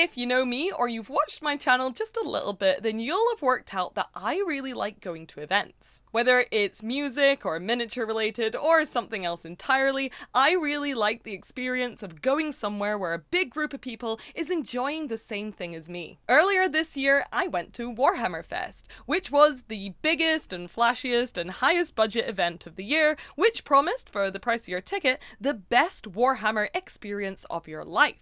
If you know me or you've watched my channel just a little bit, then you'll have worked out that I really like going to events. Whether it's music or miniature related or something else entirely, I really like the experience of going somewhere where a big group of people is enjoying the same thing as me. Earlier this year, I went to Warhammer Fest, which was the biggest and flashiest and highest budget event of the year, which promised, for the price of your ticket, the best Warhammer experience of your life.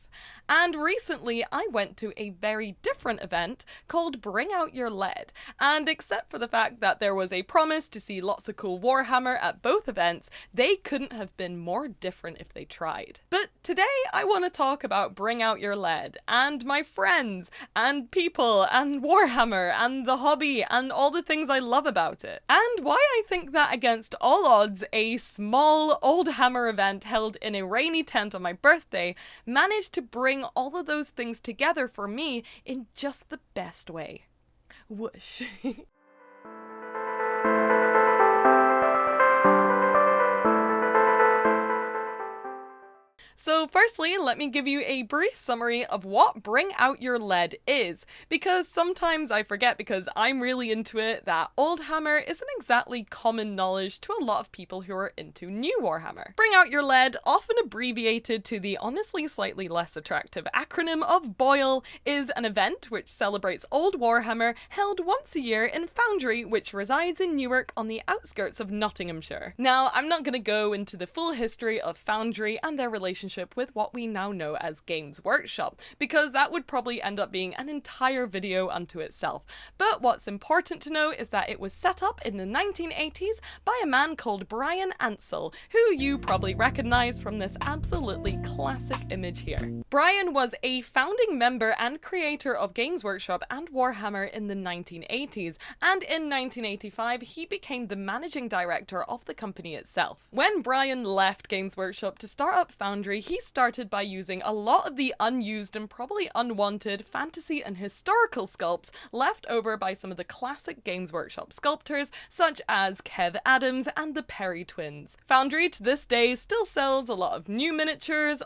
And recently, I went to a very different event called Bring Out Your Lead, and except for the fact that there was a promise to see lots of cool Warhammer at both events, they couldn't have been more different if they tried. But today, I want to talk about Bring Out Your Lead, and my friends, and people, and Warhammer, and the hobby, and all the things I love about it. And why I think that against all odds, a small oldhammer event held in a rainy tent on my birthday managed to bring all of those things together for me in just the best way. Whoosh. So firstly, let me give you a brief summary of what Bring Out Your Lead is, because sometimes I forget, because I'm really into it, that oldhammer isn't exactly common knowledge to a lot of people who are into new Warhammer. Bring Out Your Lead, often abbreviated to the honestly slightly less attractive acronym of BOYL, is an event which celebrates old Warhammer held once a year in Foundry, which resides in Newark on the outskirts of Nottinghamshire. Now, I'm not going to go into the full history of Foundry and their relationship with what we now know as Games Workshop, because that would probably end up being an entire video unto itself. But what's important to know is that it was set up in the 1980s by a man called Brian Ansell, who you probably recognize from this absolutely classic image here. Brian was a founding member and creator of Games Workshop and Warhammer in the 1980s, and in 1985 he became the managing director of the company itself. When Brian left Games Workshop to start up Foundry, he started by using a lot of the unused and probably unwanted fantasy and historical sculpts left over by some of the classic Games Workshop sculptors, such as Kev Adams and the Perry twins. Foundry to this day still sells a lot of new miniatures,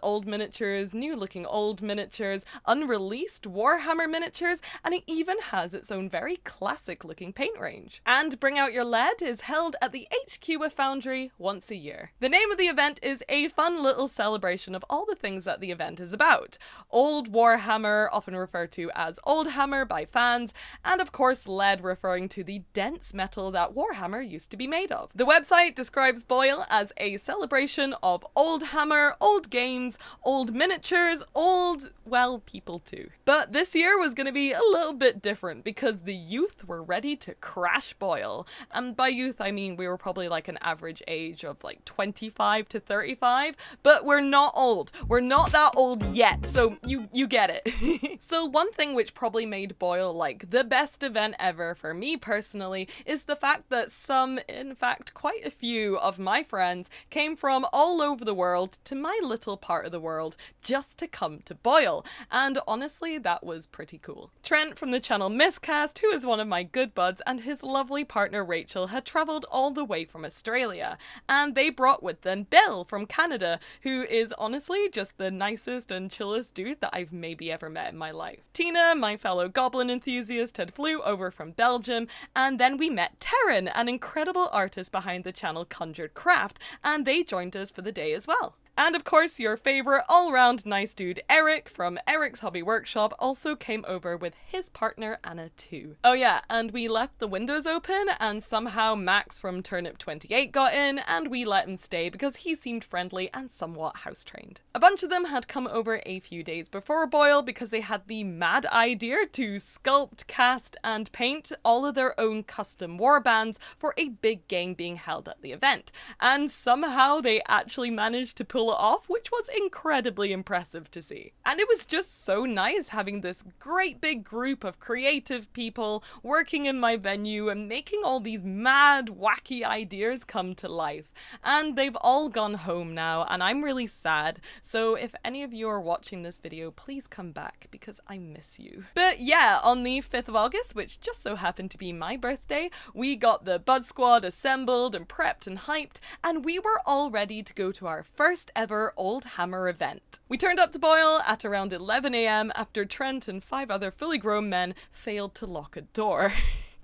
new looking old miniatures, unreleased Warhammer miniatures, and it even has its own very classic looking paint range. And Bring Out Your Lead is held at the HQ of Foundry once a year. The name of the event is a fun little celebration of all the things that the event is about. Old Warhammer, often referred to as Oldhammer by fans, and of course lead, referring to the dense metal that Warhammer used to be made of. The website describes BOYL as a celebration of Oldhammer, old games, old miniatures, old, well, people too. But this year was going to be a little bit different because the youth were ready to crash BOYL. And by youth I mean we were probably like an average age of like 25 to 35, but we're not old. We're not that old yet, so you get it. So one thing which probably made BOYL like the best event ever for me personally is the fact that some, in fact quite a few of my friends came from all over the world to my little part of the world just to come to BOYL, and honestly that was pretty cool. Trent from the channel Miscast, who is one of my good buds, and his lovely partner Rachel had travelled all the way from Australia, and they brought with them Bill from Canada, who is honestly just the nicest and chillest dude that I've maybe ever met in my life. Tina, my fellow Goblin enthusiast, had flew over from Belgium, and then we met Terran, an incredible artist behind the channel Conjured Craft, and they joined us for the day as well. And of course, your favourite all-round nice dude Eric from Eric's Hobby Workshop also came over with his partner Anna too. Oh yeah, and we left the windows open and somehow Max from Turnip28 got in and we let him stay because he seemed friendly and somewhat house-trained. A bunch of them had come over a few days before BOYL because they had the mad idea to sculpt, cast and paint all of their own custom warbands for a big game being held at the event. And somehow they actually managed to pull it off, which was incredibly impressive to see. And it was just so nice having this great big group of creative people working in my venue and making all these mad, wacky ideas come to life. And they've all gone home now, and I'm really sad. So if any of you are watching this video, please come back because I miss you. But yeah, on the 5th of August, which just so happened to be my birthday, we got the Bud Squad assembled and prepped and hyped, and we were all ready to go to our first ever Oldhammer event. We turned up to BOYL at around 11 AM after Trent and 5 other fully grown men failed to lock a door.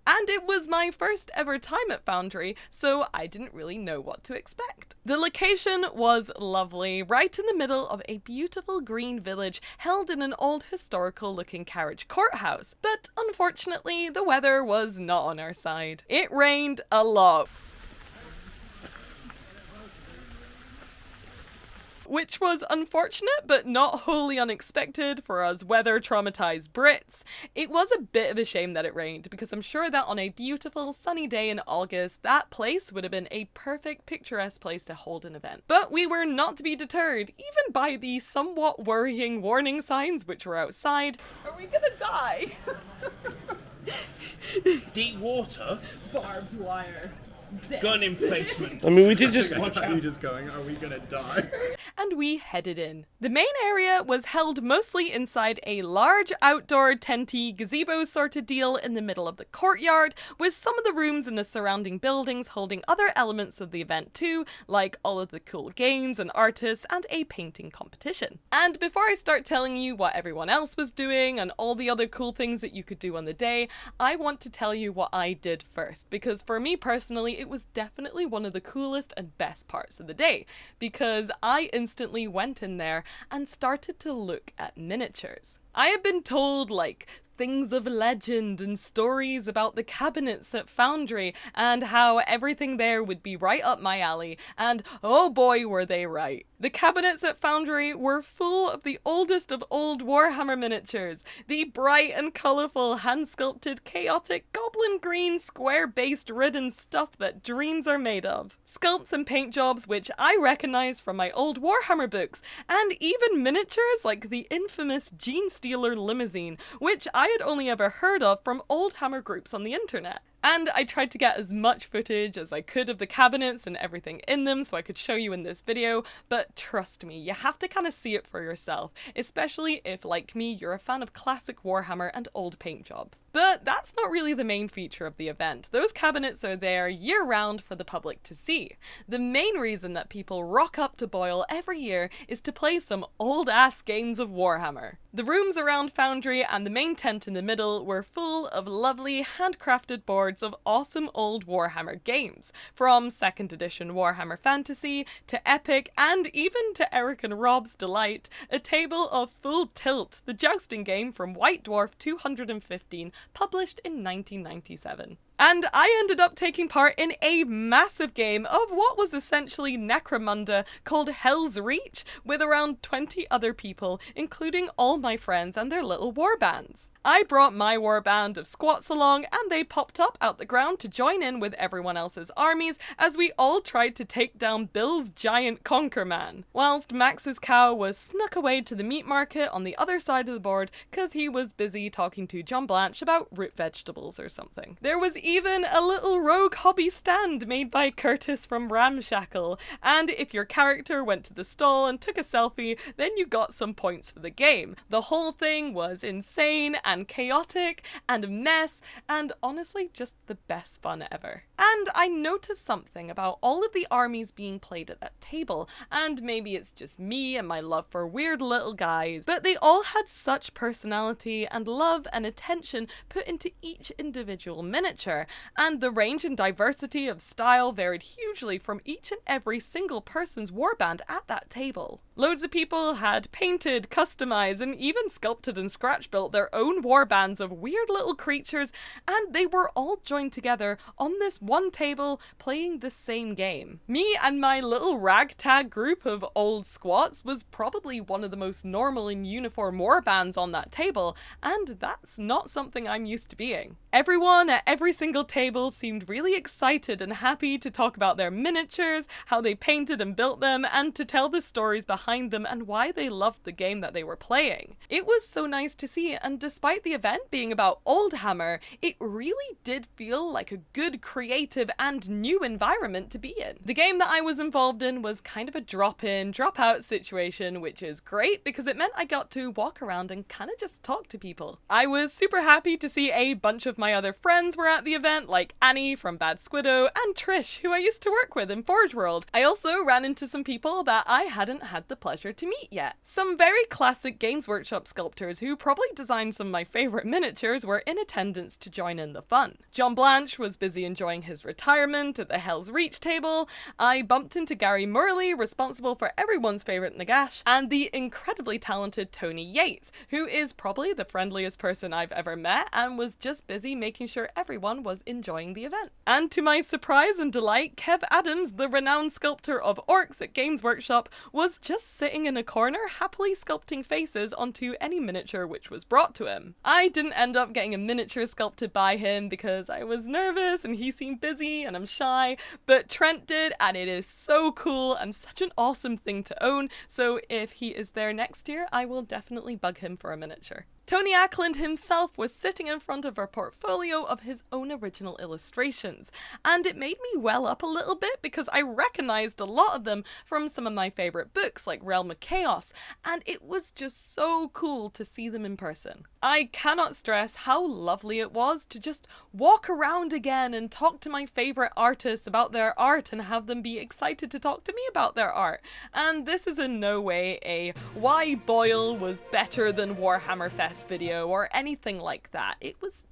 And it was my first ever time at Foundry, so I didn't really know what to expect. The location was lovely, right in the middle of a beautiful green village held in an old historical looking carriage courthouse. But unfortunately, the weather was not on our side. It rained a lot. Which was unfortunate but not wholly unexpected for us weather-traumatized Brits. It was a bit of a shame that it rained, because I'm sure that on a beautiful sunny day in August, that place would have been a perfect picturesque place to hold an event. But we were not to be deterred, even by the somewhat worrying warning signs which were outside. Are we gonna die? Deep water? Barbed wire. Gun emplacement. I mean, we did just... Watch you just going, are we gonna die? And we headed in. The main area was held mostly inside a large outdoor tenty gazebo sort of deal in the middle of the courtyard, with some of the rooms in the surrounding buildings holding other elements of the event too, like all of the cool games and artists and a painting competition. And before I start telling you what everyone else was doing and all the other cool things that you could do on the day, I want to tell you what I did first, because for me personally, it was definitely one of the coolest and best parts of the day, because I instantly went in there and started to look at miniatures. I had been told, like, things of legend and stories about the cabinets at Foundry and how everything there would be right up my alley, and oh boy were they right. The cabinets at Foundry were full of the oldest of old Warhammer miniatures, the bright and colourful hand-sculpted chaotic Goblin Green square-based ridden stuff that dreams are made of. Sculpts and paint jobs which I recognise from my old Warhammer books, and even miniatures like the infamous Gene Stealer limousine, which I had only ever heard of from oldhammer groups on the internet. And I tried to get as much footage as I could of the cabinets and everything in them so I could show you in this video, but trust me, you have to kind of see it for yourself, especially if, like me, you're a fan of classic Warhammer and old paint jobs. But that's not really the main feature of the event. Those cabinets are there year-round for the public to see. The main reason that people rock up to BOYL every year is to play some old-ass games of Warhammer. The rooms around Foundry and the main tent in the middle were full of lovely handcrafted boards of awesome old Warhammer games, from 2nd edition Warhammer Fantasy to Epic, and even to Eric and Rob's delight, a table of Full Tilt, the jousting game from White Dwarf 215, published in 1997. And I ended up taking part in a massive game of what was essentially Necromunda called Hell's Reach, with around 20 other people, including all my friends and their little warbands. I brought my warband of squats along, and they popped up out the ground to join in with everyone else's armies as we all tried to take down Bill's giant conquer man, whilst Max's cow was snuck away to the meat market on the other side of the board because he was busy talking to John Blanche about root vegetables or something. There was even a little rogue hobby stand made by Curtis from Ramshackle, and if your character went to the stall and took a selfie, then you got some points for the game. The whole thing was insane and chaotic and a mess, and honestly just the best fun ever. And I noticed something about all of the armies being played at that table, and maybe it's just me and my love for weird little guys, but they all had such personality and love and attention put into each individual miniature, and the range and diversity of style varied hugely from each and every single person's warband at that table. Loads of people had painted, customized, and even sculpted and scratch built their own warbands of weird little creatures, and they were all joined together on this one table playing the same game. Me and my little ragtag group of old squats was probably one of the most normal in uniform warbands on that table, and that's not something I'm used to being. Everyone at every single table seemed really excited and happy to talk about their miniatures, how they painted and built them, and to tell the stories behind them and why they loved the game that they were playing. It was so nice to see, and despite the event being about Oldhammer, it really did feel like a good creative creative and new environment to be in. The game that I was involved in was kind of a drop-in, drop-out situation, which is great because it meant I got to walk around and kind of just talk to people. I was super happy to see a bunch of my other friends were at the event, like Annie from Bad Squiddo and Trish, who I used to work with in Forge World. I also ran into some people that I hadn't had the pleasure to meet yet. Some very classic Games Workshop sculptors who probably designed some of my favourite miniatures were in attendance to join in the fun. John Blanche was busy enjoying his retirement at the Hell's Reach table. I bumped into Gary Morley, responsible for everyone's favourite Nagash, and the incredibly talented Tony Yates, who is probably the friendliest person I've ever met and was just busy making sure everyone was enjoying the event. And to my surprise and delight, Kev Adams, the renowned sculptor of orcs at Games Workshop, was just sitting in a corner happily sculpting faces onto any miniature which was brought to him. I didn't end up getting a miniature sculpted by him because I was nervous and he seemed busy and I'm shy, but Trent did, and it is so cool and such an awesome thing to own, so if he is there next year, I will definitely bug him for a miniature. Tony Ackland himself was sitting in front of a portfolio of his own original illustrations, and it made me well up a little bit because I recognized a lot of them from some of my favorite books like Realm of Chaos, and it was just so cool to see them in person. I cannot stress how lovely it was to just walk around again and talk to my favorite artists about their art and have them be excited to talk to me about their art. And this is in no way a why BOYL was better than Warhammer Fest video or anything like that. It was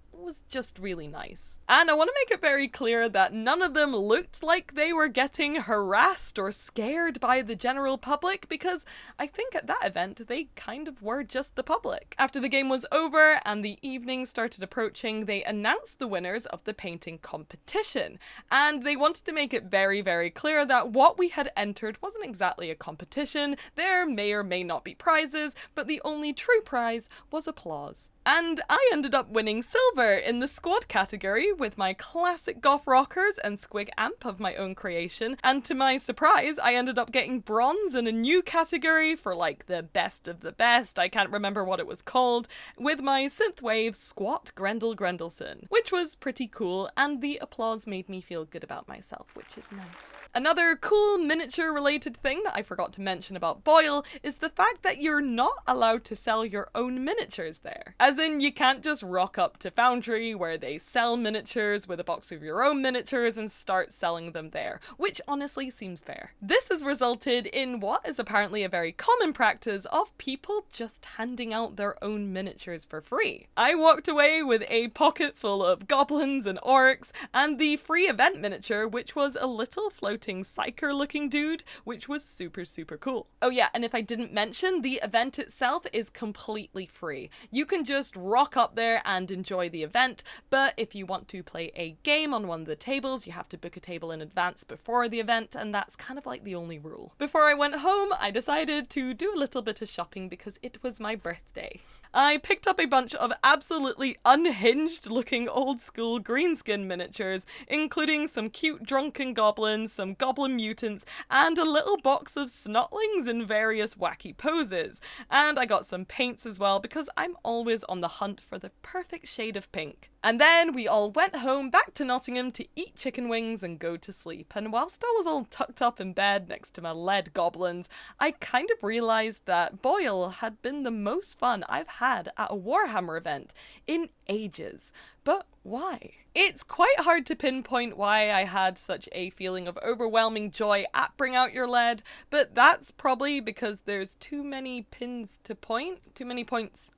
just really nice. And I want to make it very clear that none of them looked like they were getting harassed or scared by the general public, because I think at that event they kind of were just the public. After the game was over and the evening started approaching, they announced the winners of the painting competition, and they wanted to make it very, very clear that what we had entered wasn't exactly a competition. There may or may not be prizes, but the only true prize was applause. And I ended up winning silver in the squad category with my classic goth rockers and squig amp of my own creation, and to my surprise I ended up getting bronze in a new category for like the best of the best, I can't remember what it was called, with my synthwave squat Grendel Grendelson, which was pretty cool, and the applause made me feel good about myself, which is nice. Another cool miniature related thing that I forgot to mention about BOYL is the fact that you're not allowed to sell your own miniatures there. As in, you can't just rock up to Foundry where they sell miniatures with a box of your own miniatures and start selling them there, which honestly seems fair. This has resulted in what is apparently a very common practice of people just handing out their own miniatures for free. I walked away with a pocket full of goblins and orcs and the free event miniature, which was a little floating psyker looking dude, which was super, super cool. Oh yeah, and if I didn't mention, the event itself is completely free. You can just rock up there and enjoy the event, but if you want to play a game on one of the tables, you have to book a table in advance before the event, and that's kind of like the only rule. Before I went home, I decided to do a little bit of shopping because it was my birthday. I picked up a bunch of absolutely unhinged looking old school greenskin miniatures, including some cute drunken goblins, some goblin mutants, and a little box of snotlings in various wacky poses. And I got some paints as well because I'm always on the hunt for the perfect shade of pink. And then we all went home back to Nottingham to eat chicken wings and go to sleep. And whilst I was all tucked up in bed next to my lead goblins, I kind of realised that BOYL had been the most fun I've had at a Warhammer event in ages. But why? It's quite hard to pinpoint why I had such a feeling of overwhelming joy at Bring Out Your Lead, but that's probably because there's too many pins to point, too many points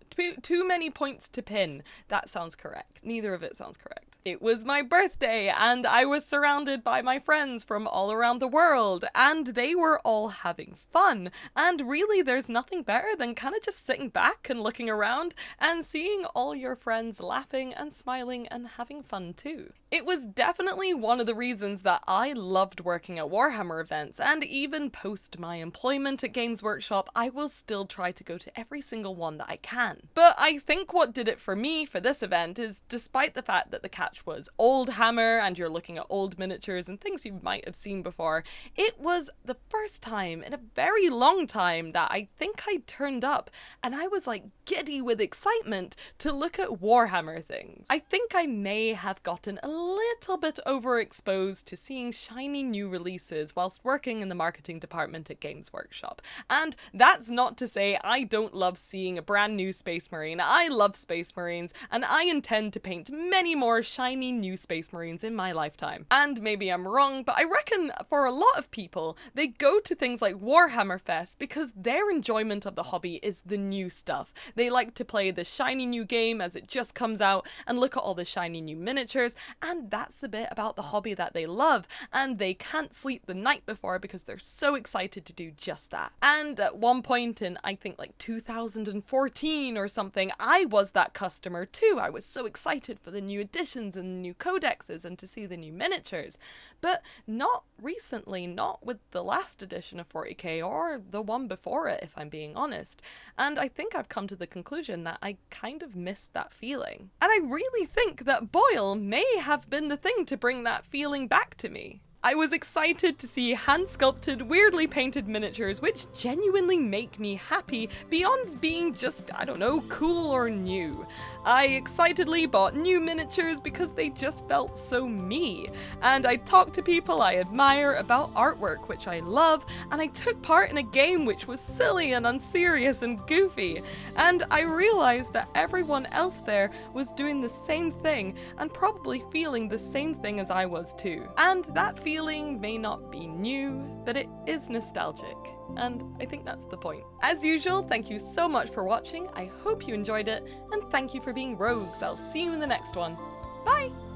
to pin. That sounds correct. Neither of it sounds correct. It was my birthday and I was surrounded by my friends from all around the world and they were all having fun, and really there's nothing better than kind of just sitting back and looking around and seeing all your friends laughing and smiling and having fun too. It was definitely one of the reasons that I loved working at Warhammer events, and even post my employment at Games Workshop I will still try to go to every single one that I can. But I think what did it for me for this event is, despite the fact that the cat patch was oldhammer and you're looking at old miniatures and things you might have seen before, it was the first time in a very long time that I think I turned up and I was like giddy with excitement to look at Warhammer things. I think I may have gotten a little bit overexposed to seeing shiny new releases whilst working in the marketing department at Games Workshop. And that's not to say I don't love seeing a brand new Space Marine. I love Space Marines and I intend to paint many more shiny new Space Marines in my lifetime. And maybe I'm wrong, but I reckon for a lot of people, they go to things like Warhammer Fest because their enjoyment of the hobby is the new stuff. They like to play the shiny new game as it just comes out and look at all the shiny new miniatures, and that's the bit about the hobby that they love, and they can't sleep the night before because they're so excited to do just that. And at one point in, I think like 2014 or something, I was that customer too. I was so excited for the new editions and the new codexes and to see the new miniatures. But not recently, not with the last edition of 40k or the one before it, if I'm being honest. And I think I've come to the conclusion that I kind of missed that feeling. And I really think that BOYL may have been the thing to bring that feeling back to me. I was excited to see hand-sculpted, weirdly painted miniatures which genuinely make me happy beyond being just, I don't know, cool or new. I excitedly bought new miniatures because they just felt so me. And I talked to people I admire about artwork which I love, and I took part in a game which was silly and unserious and goofy. And I realized that everyone else there was doing the same thing and probably feeling the same thing as I was too. And that feeling may not be new, but it is nostalgic, and I think that's the point. As usual, thank you so much for watching, I hope you enjoyed it, and thank you for being rogues. I'll see you in the next one. Bye!